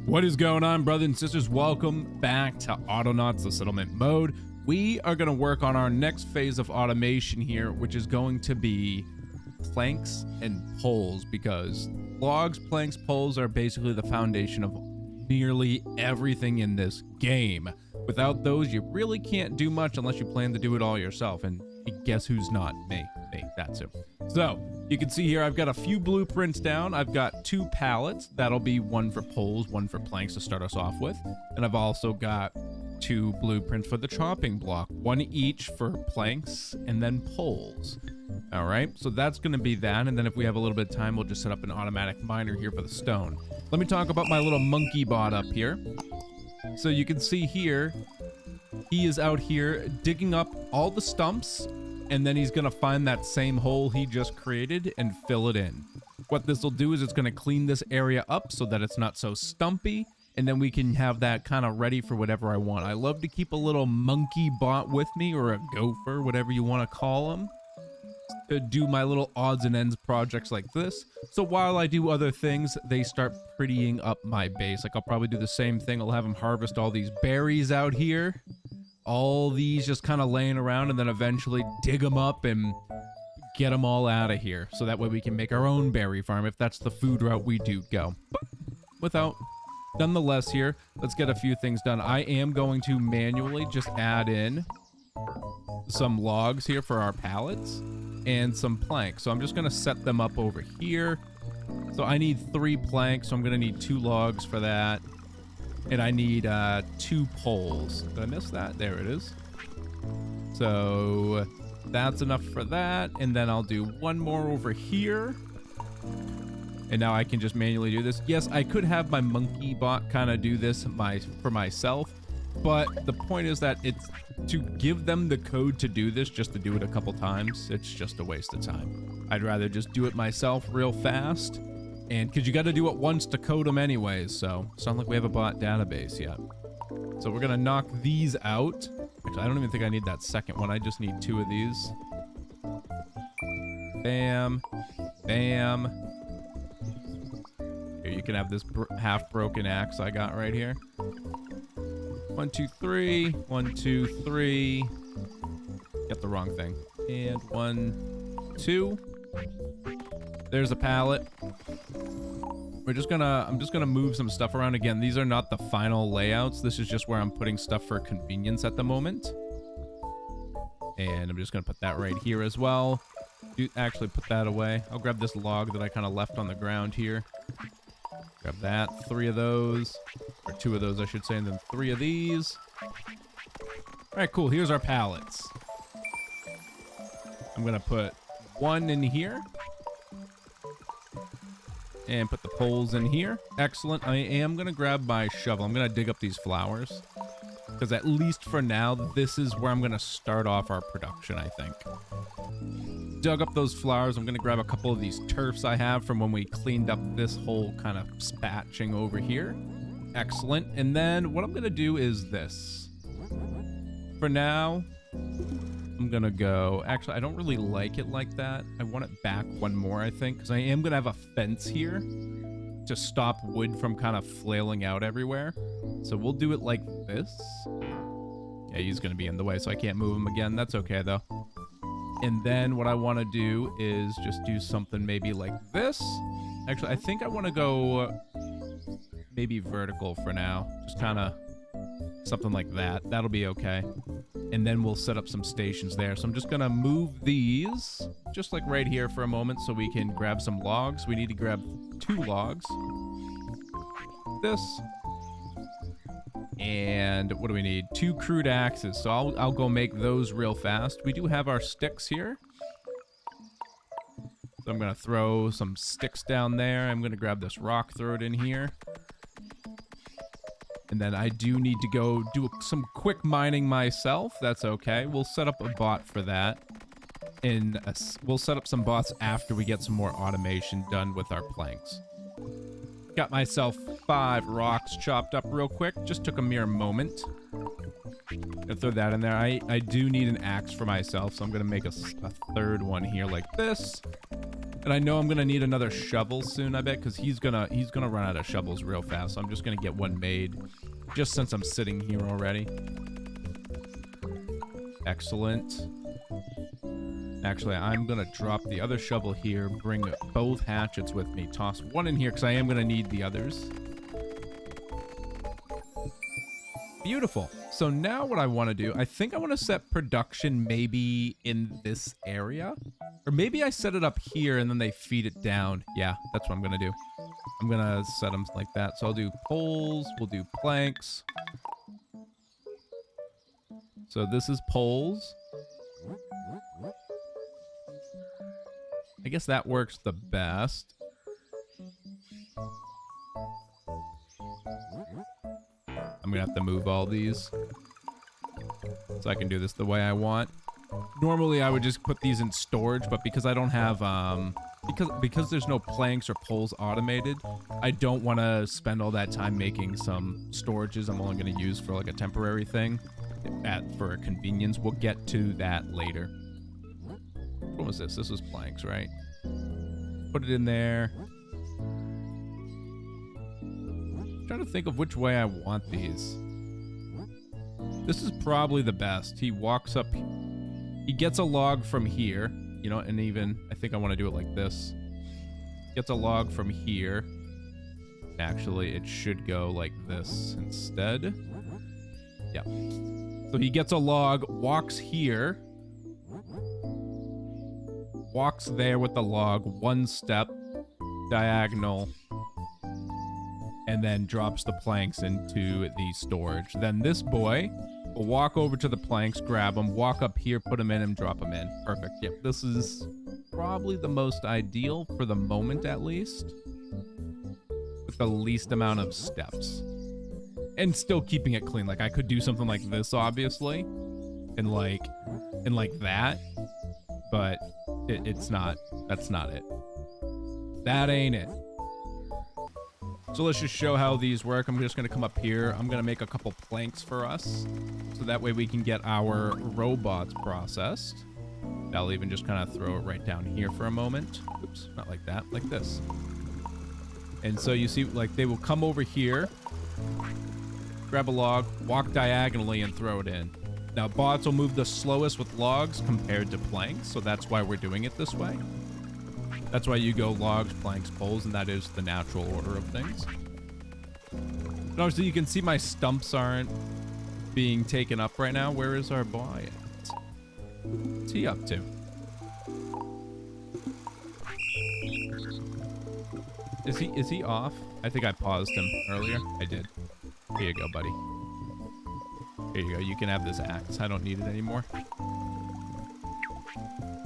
What is going on, brothers and sisters? Welcome back to Autonauts, the settlement mode. We are going to work on our next phase of automation here, which is going to be planks and poles, because logs, planks, poles are basically the foundation of nearly everything in this game. Without those, you really can't do much unless you plan to do it all yourself. And guess who's not? Me, that's who. So you can see here, I've got a few blueprints down. I've got 2 pallets. That'll be one for poles, one for planks to start us off with. And I've also got 2 blueprints for the chopping block, one each for planks and then poles. All right, so that's going to be that. And then if we have a little bit of time, we'll just set up an automatic miner here for the stone. Let me talk about my little monkey bot up here. So you can see here, he is out here digging up all the stumps, and then he's going to find that same hole he just created and fill it in. What this will do is it's going to clean this area up so that it's not so stumpy, and then we can have that kind of ready for whatever I want. I love to keep a little monkey bot with me, or a gopher, whatever you want to call him, to do my little odds and ends projects like this. So while I do other things, they start prettying up my base. Like, I'll probably do the same thing. I'll have him harvest all these berries out here. All these just kind of laying around, and then eventually dig them up and get them all out of here. So that way we can make our own berry farm if that's the food route we do go. But nonetheless here, let's get a few things done. I am going to manually just add in some logs here for our pallets and some planks. So I'm just going to set them up over here. So I need 3 planks, so I'm going to need 2 logs for that. And I need 2 poles. Did I miss that? There it is. So that's enough for that. And then I'll do 1 more over here. And now I can just manually do this. Yes, I could have my monkey bot kind of do this for myself. But the point is that it's to give them the code to do this, just to do it a couple times. It's just a waste of time. I'd rather just do it myself real fast. And because you got to do it once to code them anyways, so it's not like we have a bot database yet. So we're going to knock these out. Actually, I don't even think I need that second one. I just need 2 of these. Bam. Bam. Here, you can have this half-broken axe I got right here. 1, 2, 3. 1, 2, 3. Got the wrong thing. And 1, 2. There's a pallet. I'm just gonna move some stuff around. Again, these are not the final layouts. This is just where I'm putting stuff for convenience at the moment. And I'm just gonna put that right here as well. Actually put that away. I'll grab this log that I kind of left on the ground here. Grab that, 3 of those, or 2 of those I should say, and then 3 of these. All right, cool, here's our pallets. I'm gonna put 1 in here. And put the poles in here. Excellent. I am going to grab my shovel. I'm going to dig up these flowers. Because at least for now, this is where I'm going to start off our production, I think. Dug up those flowers. I'm going to grab a couple of these turfs I have from when we cleaned up this whole kind of spatching over here. Excellent. And then what I'm going to do is this. For now, I'm gonna go, actually I don't really like it like that. I want it back 1 more, I think, because I am gonna have a fence here to stop wood from kind of flailing out everywhere. So we'll do it like this. Yeah, he's gonna be in the way, so I can't move him again. That's okay though. And then what I want to do is just do something maybe like this. Actually, I think I want to go maybe vertical for now, just kind of something like that. That'll be okay. And then we'll set up some stations there. So I'm just gonna move these just like right here for a moment so we can grab some logs. We need to grab 2 logs. This. And what do we need? 2 crude axes. So I'll go make those real fast. We do have our sticks here. So I'm gonna throw some sticks down there. I'm gonna grab this rock, throw it in here. And then I do need to go do some quick mining myself. That's okay. We'll set up a bot for that. And we'll set up some bots after we get some more automation done with our planks. Got myself 5 rocks chopped up real quick. Just took a mere moment. Gonna throw that in there. I do need an axe for myself, so I'm gonna make a 3rd one here like this. And I know I'm gonna need another shovel soon, I bet, because he's gonna run out of shovels real fast. So I'm just gonna get one made, just since I'm sitting here already. Excellent. Actually, I'm gonna drop the other shovel here, bring both hatchets with me, toss one in here because I am gonna need the others. Beautiful. So now what I want to do, I think I want to set production maybe in this area. Or maybe I set it up here and then they feed it down. Yeah, that's what I'm going to do. I'm going to set them like that. So I'll do poles. We'll do planks. So this is poles. I guess that works the best. I'm gonna have to move all these so I can do this the way I want. Normally I would just put these in storage, but because I don't have because there's no planks or poles automated, I don't want to spend all that time making some storages I'm only going to use for like a temporary thing for a convenience. We'll get to that later. What was this? This was planks, right? Put it in there. Trying to think of which way I want these. This is probably the best. He walks up. He gets a log from here, you know, and even I think I want to do it like this. Gets a log from here. Actually, it should go like this instead. Yeah. So he gets a log, walks here, walks there with the log, one step, diagonal, and then drops the planks into the storage. Then this boy will walk over to the planks, grab them, walk up here, put them in, and drop them in. Perfect. Yep, this is probably the most ideal for the moment, at least, with the least amount of steps. And still keeping it clean. Like, I could do something like this, obviously, and like that, but it's not. That's not it. That ain't it. So let's just show how these work. I'm just going to come up here. I'm going to make a couple planks for us, so that way we can get our robots processed. I'll even just kind of throw it right down here for a moment. Oops, not like that, like this. And so you see, like, they will come over here, grab a log, walk diagonally, and throw it in. Now, bots will move the slowest with logs compared to planks, so that's why we're doing it this way. That's why you go logs, planks, poles, and that is the natural order of things. And obviously, you can see my stumps aren't being taken up right now. Where is our boy at? What's he up to? Is he off? I think I paused him earlier. I did. Here you go, buddy. Here you go. You can have this axe. I don't need it anymore.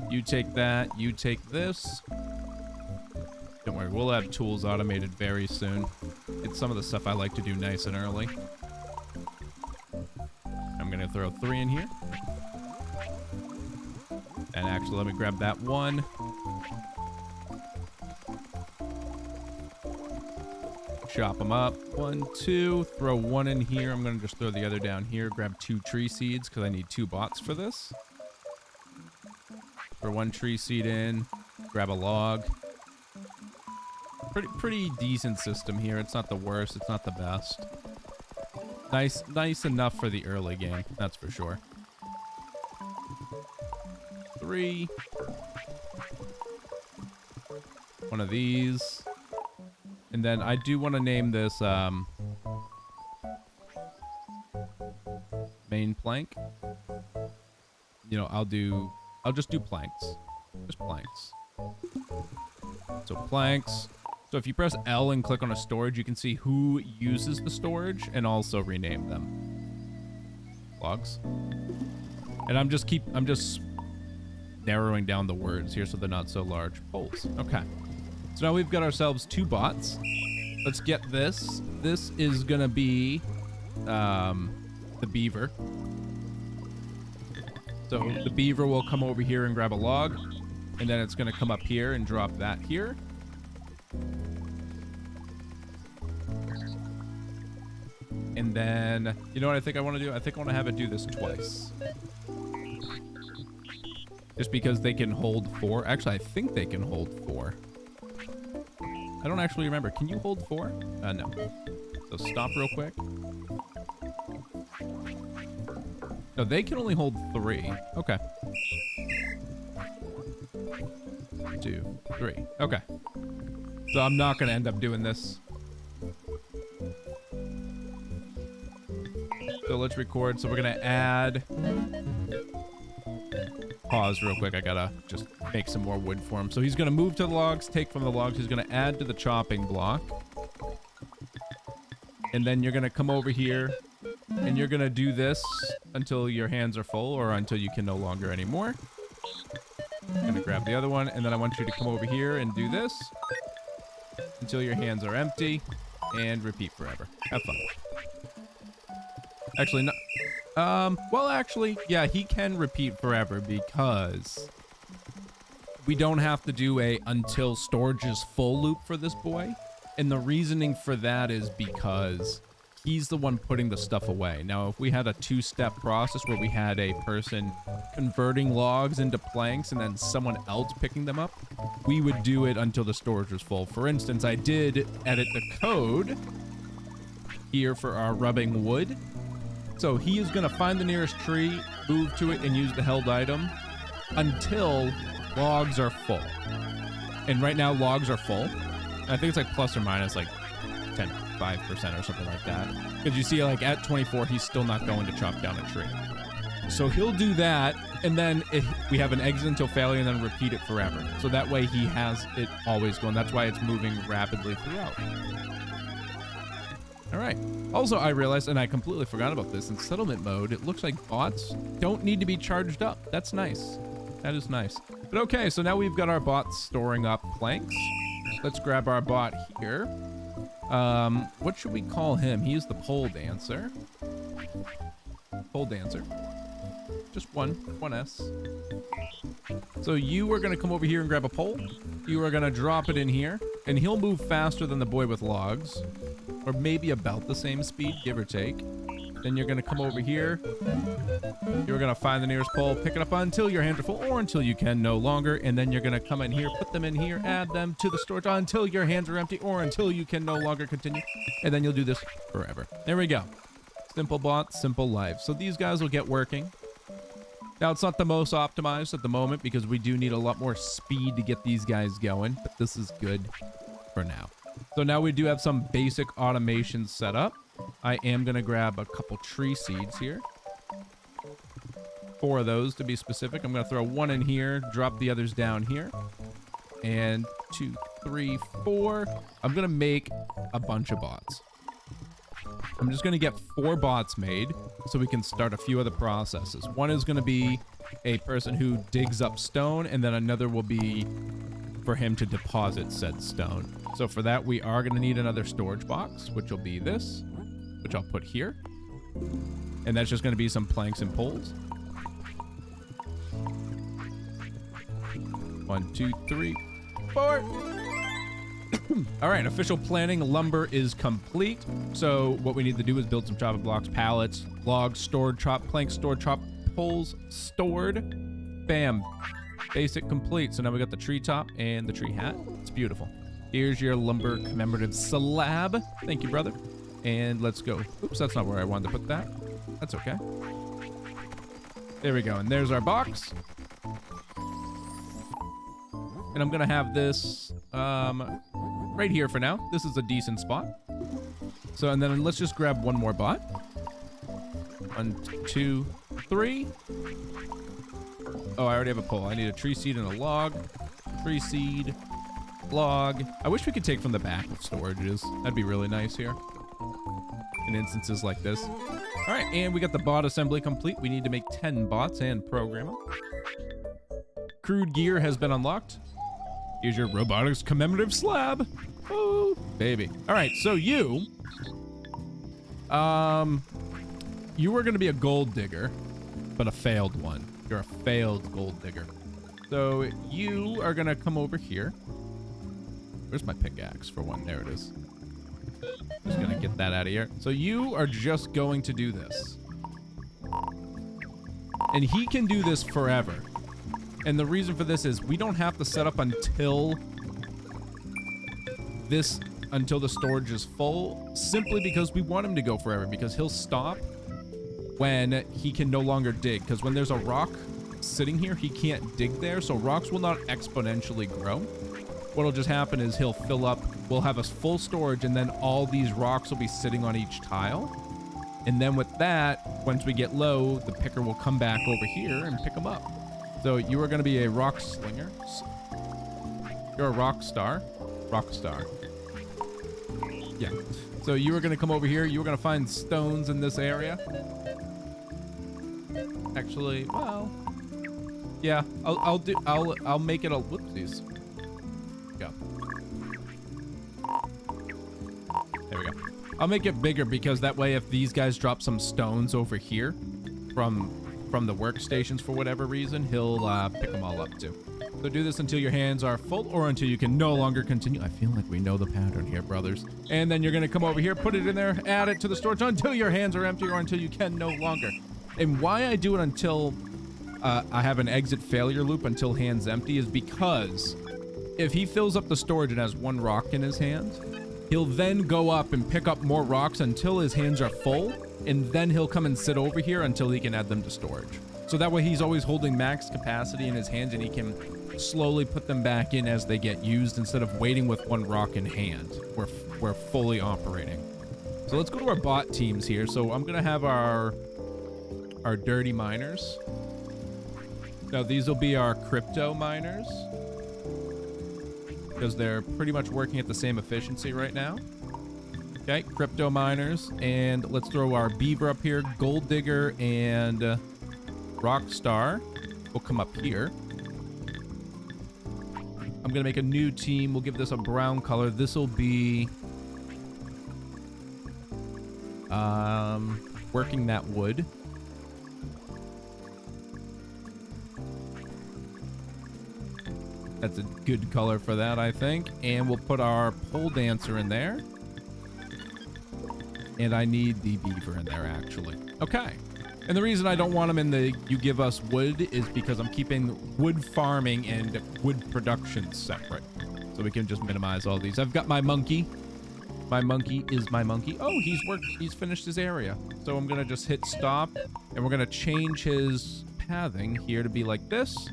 You take that. You take this. Don't worry, we'll have tools automated very soon. It's some of the stuff I like to do nice and early. I'm gonna throw 3 in here. And actually, let me grab that one. Chop them up. 1, 2. Throw 1 in here. I'm gonna just throw the other down here. Grab 2 tree seeds, because I need 2 bots for this. Throw 1 tree seed in. Grab a log. Pretty decent system here. It's not the worst. It's not the best. Nice enough for the early game. That's for sure. 3. One of these. And then I do want to name this main plank. You know, I'll just do planks. Just planks. So planks. So if you press L and click on a storage, you can see who uses the storage and also rename them. Logs. And I'm just narrowing down the words here so they're not so large. Poles. Okay. So now we've got ourselves 2 bots. Let's get this. This is gonna be the beaver. So the beaver will come over here and grab a log, and then it's gonna come up here and drop that here. And then, you know what I think I want to do? I think I want to have it do this twice. just because they can hold 4. Actually, I think they can hold 4. I don't actually remember. Can you hold 4? No. So stop real quick. No, they can only hold 3. Okay. 2, 3. Okay. So I'm not going to end up doing this. So let's record. So we're going to add... Pause real quick. I got to just make some more wood for him. So he's going to move to the logs, take from the logs. He's going to add to the chopping block. And then you're going to come over here and you're going to do this until your hands are full or until you can no longer anymore. I'm going to grab the other one and then I want you to come over here and do this until your hands are empty and repeat forever. Have fun. Actually, no. Well, actually, yeah, he can repeat forever because we don't have to do a until storage is full loop for this boy. And the reasoning for that is because he's the one putting the stuff away. Now, if we had a 2-step process where we had a person converting logs into planks and then someone else picking them up, we would do it until the storage was full. For instance, I did edit the code here for our rubbing wood. So he is going to find the nearest tree, move to it, and use the held item until logs are full. And right now, logs are full. I think it's like plus or minus like 5% or something like that. Because you see, like at 24, he's still not going to chop down a tree. So he'll do that, and then we have an exit until failure, and then repeat it forever. So that way he has it always going. That's why it's moving rapidly throughout. All right. Also, I realized, and I completely forgot about this, in settlement mode, it looks like bots don't need to be charged up. That's nice. That is nice. But okay, so now we've got our bots storing up planks. Let's grab our bot here. What should we call him? He is the pole dancer. Pole dancer. Just one S. So you are going to come over here and grab a pole. You are going to drop it in here, and he'll move faster than the boy with logs. Or maybe about the same speed, give or take. Then you're going to come over here. You're going to find the nearest pole, pick it up until your hands are full or until you can no longer. And then you're going to come in here, put them in here, add them to the storage until your hands are empty or until you can no longer continue. And then you'll do this forever. There we go. Simple bot, simple life. So these guys will get working. Now, it's not the most optimized at the moment because we do need a lot more speed to get these guys going. But this is good for now. So now we do have some basic automation set up. I am going to grab a couple tree seeds here. 4 of those to be specific. I'm going to throw 1 in here, drop the others down here. And 2, 3, 4. I'm going to make a bunch of bots. I'm just going to get 4 bots made so we can start a few other processes. One is going to be a person who digs up stone, and then another will be for him to deposit said stone. So for that, we are going to need another storage box, which will be this, which I'll put here. And that's just going to be some planks and poles. 1, 2, 3, 4. All right, official planning lumber is complete. So what we need to do is build some chopping blocks, pallets, logs, stored, chop, planks, stored, chop, poles, stored. Bam. Basic complete. So now we got the tree top and the tree hat. It's beautiful. Here's your lumber commemorative slab. Thank you, brother. And let's go. Oops, that's not where I wanted to put that. That's okay. There we go. And there's our box. And I'm going to have this right here for now. This is a decent spot. So, and then let's just grab one more bot. 1, 2, 3. Oh, I already have a pole. I need a tree seed and a log. Tree seed, log. I wish we could take from the back of storages. That'd be really nice here in instances like this. All right, and we got the bot assembly complete. We need to make 10 bots and program them. Crude gear has been unlocked. Here's your robotics commemorative slab. Oh, baby. All right, so you are going to be a gold digger, but a failed one. You're a failed gold digger. So you are going to come over here. Where's my pickaxe for one? There it is. Just going to get that out of here. So you are just going to do this. And he can do this forever. And the reason for this is we don't have to set up until the storage is full, simply because we want him to go forever, because he'll stop when he can no longer dig. Because when there's a rock sitting here, he can't dig there, so rocks will not exponentially grow. What'll just happen is he'll fill up, we'll have a full storage, and then all these rocks will be sitting on each tile. And then with that, once we get low, the picker will come back over here and pick them up. So you are going to be a rock slinger. You're a rock star. Rock star. Yeah. So you are going to come over here. You are going to find stones in this area. Actually, well, yeah, I'll make it a, whoopsies. Go. There we go. I'll make it bigger because that way if these guys drop some stones over here from the workstations for whatever reason, he'll pick them all up too. So do this until your hands are full or until you can no longer continue. I feel like we know the pattern here, brothers. And then you're going to come over here, put it in there, add it to the storage until your hands are empty or until you can no longer. And why I do it until I have an exit failure loop until hands empty is because if he fills up the storage and has one rock in his hand, he'll then go up and pick up more rocks until his hands are full, and then he'll come and sit over here until he can add them to storage. So that way he's always holding max capacity in his hands and he can slowly put them back in as they get used instead of waiting with one rock in hand. We're fully operating. So let's go to our bot teams here. So I'm gonna have our dirty miners. Now these will be our crypto miners, because they're pretty much working at the same efficiency right now. Okay, crypto miners, and let's throw our beaver up here, gold digger, and rock star will come up here. I'm gonna make a new team. We'll give this a brown color. This will be working that wood. That's a good color for that, I think. And we'll put our pole dancer in there. And I need the beaver in there, actually. Okay. And the reason I don't want them in the you give us wood is because I'm keeping wood farming and wood production separate. So we can just minimize all these. I've got my monkey. My monkey is my monkey. Oh, he's finished his area. So I'm going to just hit stop. And we're going to change his pathing here to be like this.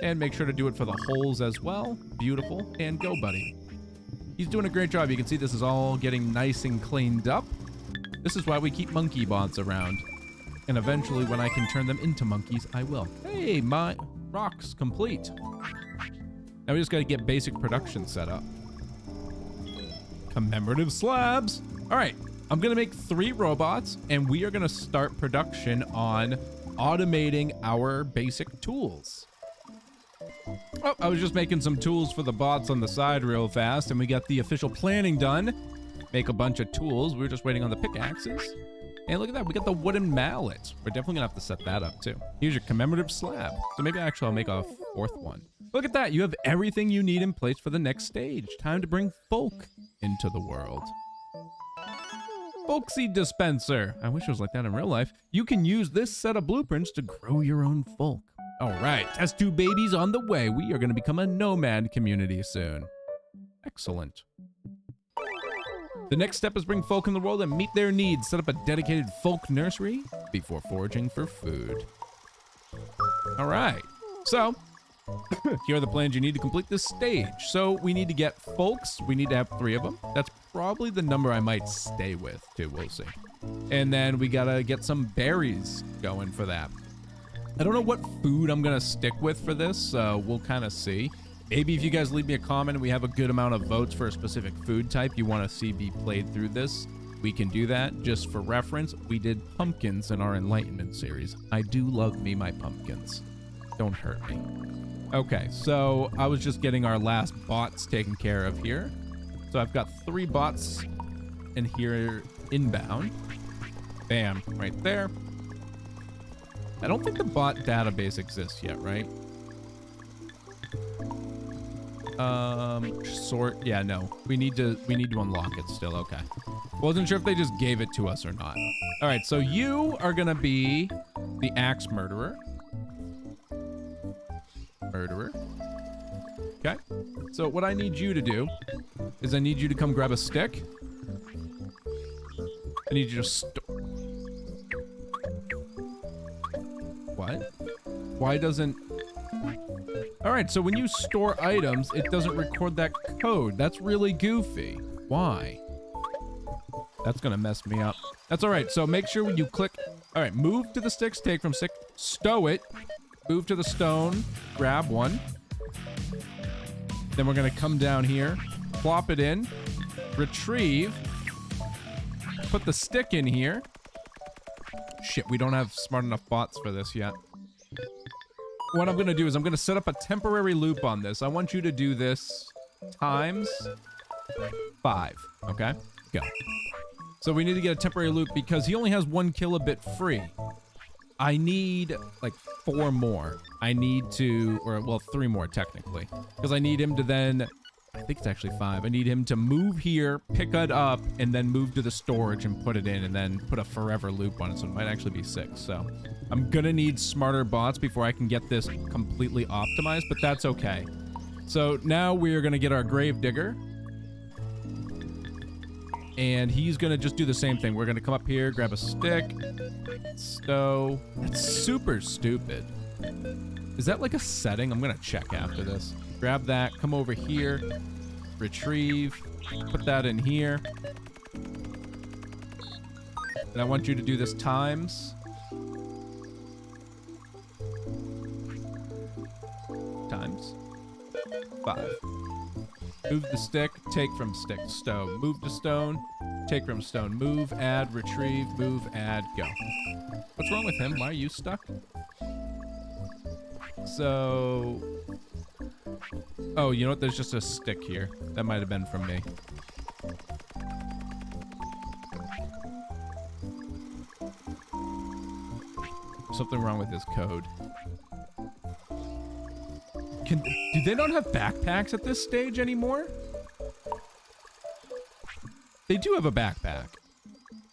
And make sure to do it for the holes as well. Beautiful. And go, buddy. He's doing a great job. You can see this is all getting nice and cleaned up. This is why we keep monkey bots around. And eventually, when I can turn them into monkeys, I will. Hey, my rock's complete. Now we just got to get basic production set up. Commemorative slabs. All right. I'm going to make 3 robots, and we are going to start production on automating our basic tools. Oh, I was just making some tools for the bots on the side real fast, and we got the official planning done. Make a bunch of tools. We were just waiting on the pickaxes. And look at that, we got the wooden mallet. We're definitely gonna have to set that up too. Here's your commemorative slab. So maybe actually I'll make a 4th one. Look at that, you have everything you need in place for the next stage. Time to bring folk into the world. Folk seed dispenser. I wish it was like that in real life. You can use this set of blueprints to grow your own folk. All right, test tube babies on the way. We are gonna become a nomad community soon. Excellent. The next step is bring folk in the world and meet their needs. Set up a dedicated folk nursery before foraging for food. All right, so here are the plans you need to complete this stage. So we need to get folks. We need to have 3 of them. That's probably the number I might stay with too. We'll see. And then we gotta get some berries going for that. I don't know what food I'm gonna stick with for this. We'll kind of see. Maybe if you guys leave me a comment and we have a good amount of votes for a specific food type you want to see be played through this, we can do that. Just for reference, we did pumpkins in our Enlightenment series. I do love me my pumpkins. Don't hurt me. Okay, so I was just getting our last bots taken care of here. So I've got 3 bots in here inbound. Bam, right there. I don't think the bot database exists yet, right? Sort. Yeah, no. We need to unlock it still. Okay. Wasn't sure if they just gave it to us or not. All right, so you are gonna be the axe murderer. Murderer. Okay. So what I need you to do is I need you to come grab a stick. I need you to What? Why doesn't... All right, so when you store items, it doesn't record that code. That's really goofy. Why? That's gonna mess me up. That's all right. So make sure when you click... All right, move to the sticks, take from stick, stow it, move to the stone, grab one. Then we're gonna come down here, plop it in, retrieve, put the stick in here. Shit, we don't have smart enough bots for this yet. What I'm gonna do is I'm gonna set up a temporary loop on this. I want you to do this times 5, okay? Go. So we need to get a temporary loop because he only has 1 kilobit free. I need like 4 more. I need to, or well, 3 more technically. Because I need him to then, I think it's actually 5. I need him to move here, pick it up, and then move to the storage and put it in and then put a forever loop on it. So it might actually be 6. So I'm gonna need smarter bots before I can get this completely optimized, but that's okay. So now we're gonna get our grave digger. And he's gonna just do the same thing. We're gonna come up here, grab a stick, stow. That's super stupid. Is that like a setting? I'm gonna check after this. Grab that, come over here, retrieve, put that in here. And I want you to do this times 5. Move the stick, take from stick, stow. Move to stone, take from stone. Move, add, retrieve, move, add, go. What's wrong with him? Why are you stuck? So... Oh, you know what? There's just a stick here. That might have been from me. Something wrong with his code. Do they not have backpacks at this stage anymore? They do have a backpack.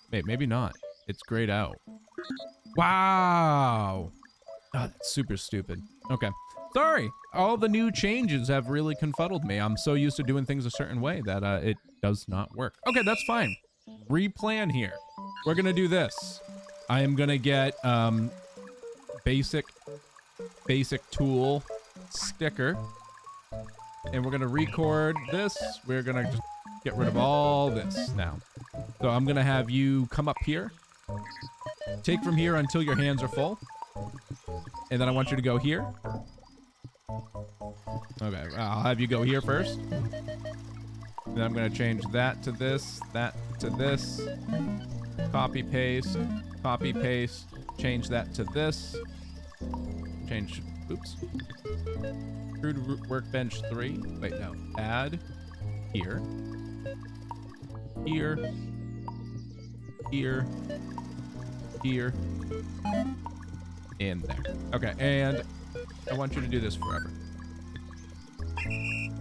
Wait, maybe not. It's grayed out. Wow. Oh, that's super stupid. Okay. Sorry. All the new changes have really confuddled me. I'm so used to doing things a certain way that it does not work. Okay, that's fine. Replan here. We're gonna do this. I am gonna get basic tool sticker, and we're gonna record this. We're gonna just get rid of all this now. So I'm gonna have you come up here, take from here until your hands are full, and then I want you to go here. Okay, I'll have you go here first. Then I'm gonna change that to this, that to this. Copy paste, change that to this. Change, oops. Crude workbench 3. Wait, no. Add here. Here. Here. Here. In there. Okay, and I want you to do this forever.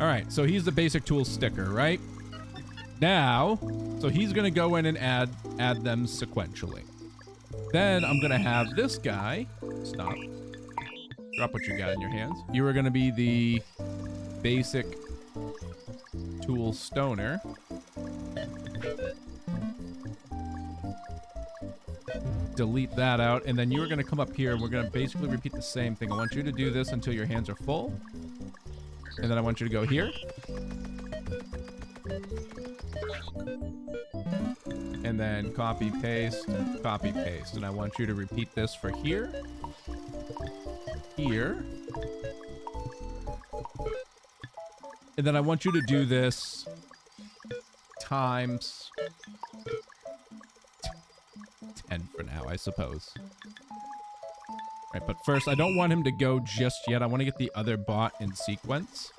All right, so he's the basic tool sticker, right? Now, so he's gonna go in and add them sequentially. Then I'm gonna have this guy, stop. Drop what you got in your hands. You are gonna be the basic tool stoner. Delete that out, and then you're gonna come up here and we're gonna basically repeat the same thing. I want you to do this until your hands are full. And then I want you to go here. And then copy, paste. And I want you to repeat this for here. Here. And then I want you to do this times 10 for now, I suppose. Right, but first, I don't want him to go just yet. I want to get the other bot in sequence.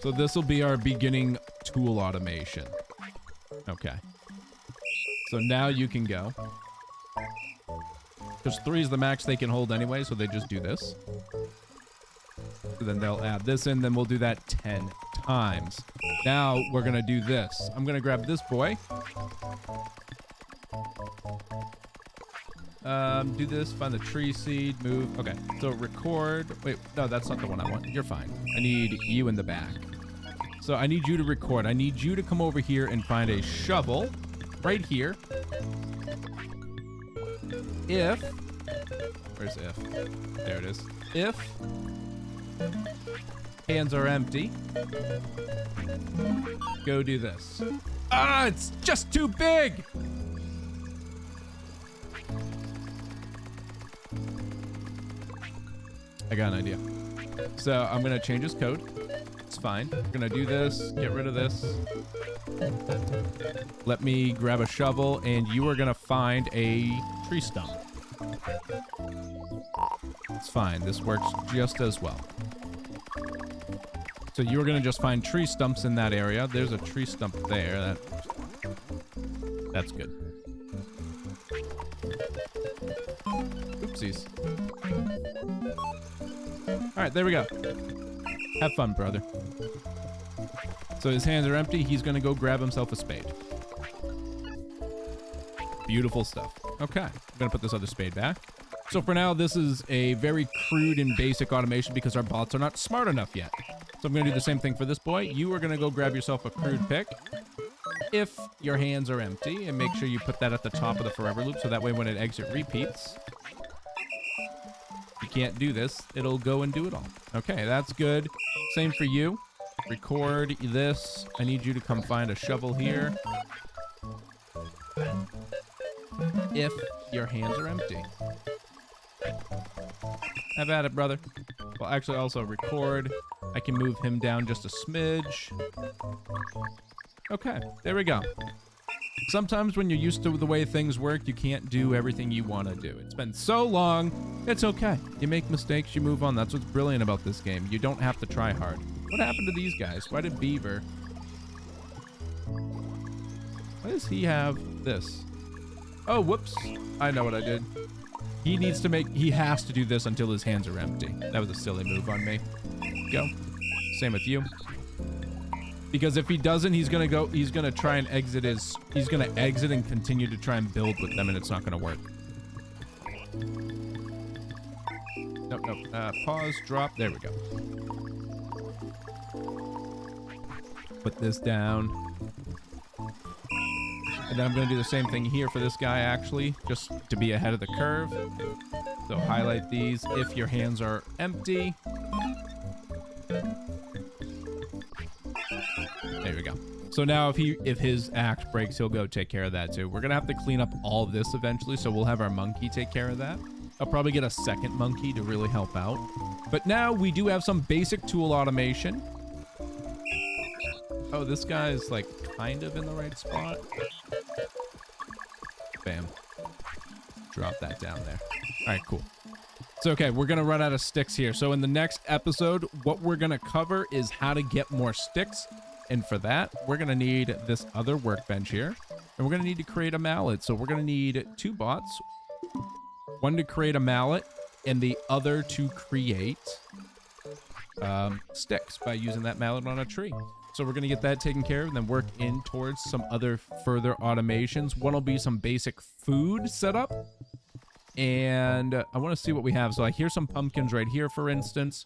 So this will be our beginning tool automation. Okay. So now you can go. Because 3 is the max they can hold anyway, so they just do this. So then they'll add this in, then we'll do that 10 times. Now we're going to do this. I'm going to grab this boy. Do this, find the tree seed, move. Okay, so record. Wait, no, that's not the one I want. You're fine. I need you in the back. So I need you to record. I need you to come over here and find a shovel right here. If, where's if? There it is. If hands are empty, go do this. Ah, it's just too big. I got an idea. So I'm gonna change his code. It's fine. We're gonna do this, get rid of this. Let me grab a shovel and you are gonna find a tree stump. It's fine, this works just as well. So you are gonna just find tree stumps in that area. There's a tree stump there. That's good. Oopsies. All right, there we go. Have fun, brother. So his hands are empty. He's gonna go grab himself a spade. Beautiful stuff. Okay, I'm gonna put this other spade back. So for now, this is a very crude and basic automation because our bots are not smart enough yet. So I'm gonna do the same thing for this boy. You are gonna go grab yourself a crude pick if your hands are empty, and make sure you put that at the top of the forever loop so that way when it exit repeats, you can't do this. It'll go and do it all. Okay, that's good. Same for you. Record this. I need you to come find a shovel here. If your hands are empty. Have at it, brother. Well, actually, also record. I can move him down just a smidge. Okay, there we go. Sometimes when you're used to the way things work, you can't do everything you want to do. It's been so long. It's okay. You make mistakes, you move on. That's what's brilliant about this game. You don't have to try hard. What happened to these guys? Why did Beaver? Why does he have this? Oh, whoops. I know what I did. He has to do this until his hands are empty. That was a silly move on me. Go. Same with you. Because if he doesn't, he's gonna try and exit and continue to try and build with them, and it's not gonna work. Nope. Pause, drop, there we go. Put this down. And then I'm gonna do the same thing here for this guy, actually, just to be ahead of the curve. So highlight these if your hands are empty. There we go. So now if his axe breaks, he'll go take care of that too. We're gonna have to clean up all of this eventually, so we'll have our monkey take care of that. I'll probably get a second monkey to really help out. But now we do have some basic tool automation. Oh, this guy's like kind of in the right spot. Bam. Drop that down there. All right, cool. So, okay, we're going to run out of sticks here. So in the next episode, what we're going to cover is how to get more sticks. And for that, we're going to need this other workbench here. And we're going to need to create a mallet. So we're going to need 2 bots. One to create a mallet and the other to create sticks by using that mallet on a tree. So we're going to get that taken care of and then work in towards some other further automations. One will be some basic food setup. And I want to see what we have. So I hear some pumpkins right here, for instance.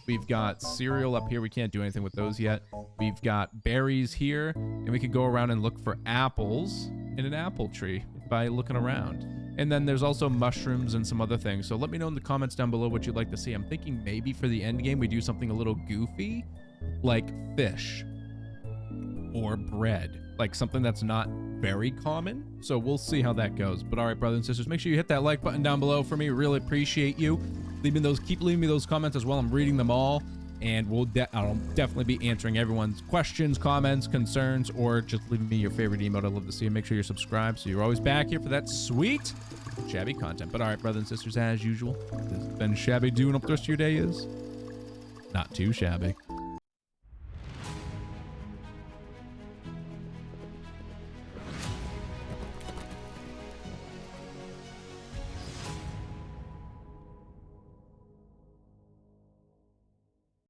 We've got cereal up here. We can't do anything with those yet. We've got berries here. And we could go around and look for apples in an apple tree by looking around. And then there's also mushrooms and some other things. So let me know in the comments down below what you'd like to see. I'm thinking maybe for the end game we do something a little goofy, like fish or bread, like something that's not very common. So we'll see how that goes. But all right, brothers and sisters, make sure you hit that like button down below for me. Really appreciate you. Keep leaving me those comments as well. I'm reading them all, and I'll definitely be answering everyone's questions, comments, concerns, or just leaving me your favorite emote. I'd love to see you. Make sure you're subscribed so you're always back here for that sweet shabby content. But all right, brothers and sisters, as usual, this has been ShabbyDoo, and hope the rest of your day is not too shabby.